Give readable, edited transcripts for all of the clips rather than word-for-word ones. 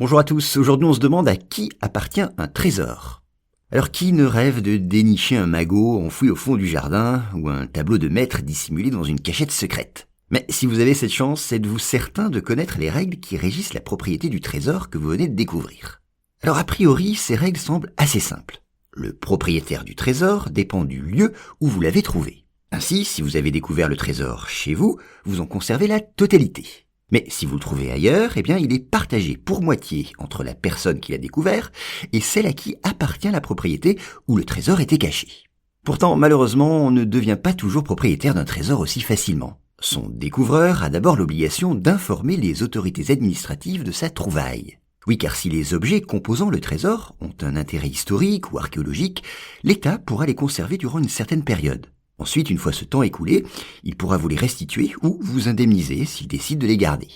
Bonjour à tous, aujourd'hui on se demande à qui appartient un trésor. Alors qui ne rêve de dénicher un magot enfoui au fond du jardin ou un tableau de maître dissimulé dans une cachette secrète? Mais si vous avez cette chance, êtes-vous certain de connaître les règles qui régissent la propriété du trésor que vous venez de découvrir? Alors a priori, ces règles semblent assez simples. Le propriétaire du trésor dépend du lieu où vous l'avez trouvé. Ainsi, si vous avez découvert le trésor chez vous, vous en conservez la totalité. Mais si vous le trouvez ailleurs, eh bien, il est partagé pour moitié entre la personne qui l'a découvert et celle à qui appartient la propriété où le trésor était caché. Pourtant, malheureusement, on ne devient pas toujours propriétaire d'un trésor aussi facilement. Son découvreur a d'abord l'obligation d'informer les autorités administratives de sa trouvaille. Oui, car si les objets composant le trésor ont un intérêt historique ou archéologique, l'État pourra les conserver durant une certaine période. Ensuite, une fois ce temps écoulé, il pourra vous les restituer ou vous indemniser s'il décide de les garder.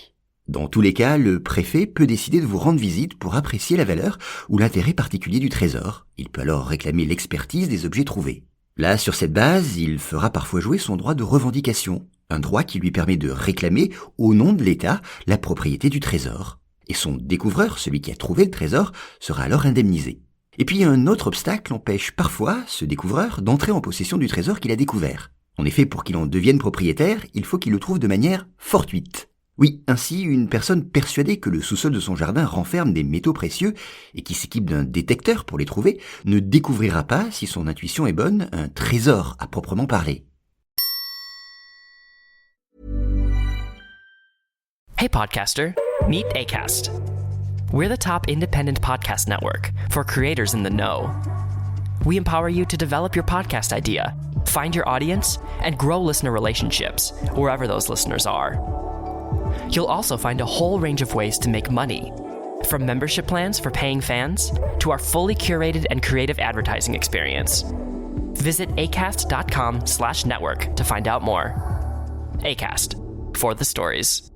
Dans tous les cas, le préfet peut décider de vous rendre visite pour apprécier la valeur ou l'intérêt particulier du trésor. Il peut alors réclamer l'expertise des objets trouvés. Là, sur cette base, il fera parfois jouer son droit de revendication, un droit qui lui permet de réclamer, au nom de l'État, la propriété du trésor. Et son découvreur, celui qui a trouvé le trésor, sera alors indemnisé. Et puis un autre obstacle empêche parfois ce découvreur d'entrer en possession du trésor qu'il a découvert. En effet, pour qu'il en devienne propriétaire, il faut qu'il le trouve de manière fortuite. Oui, ainsi, une personne persuadée que le sous-sol de son jardin renferme des métaux précieux et qui s'équipe d'un détecteur pour les trouver ne découvrira pas, si son intuition est bonne, un trésor à proprement parler. Hey podcaster, meet Acast. We're the top independent podcast network for creators in the know. We empower you to develop your podcast idea, find your audience, and grow listener relationships wherever those listeners are. You'll also find a whole range of ways to make money, from membership plans for paying fans to our fully curated and creative advertising experience. Visit acast.com/network to find out more. Acast, for the stories.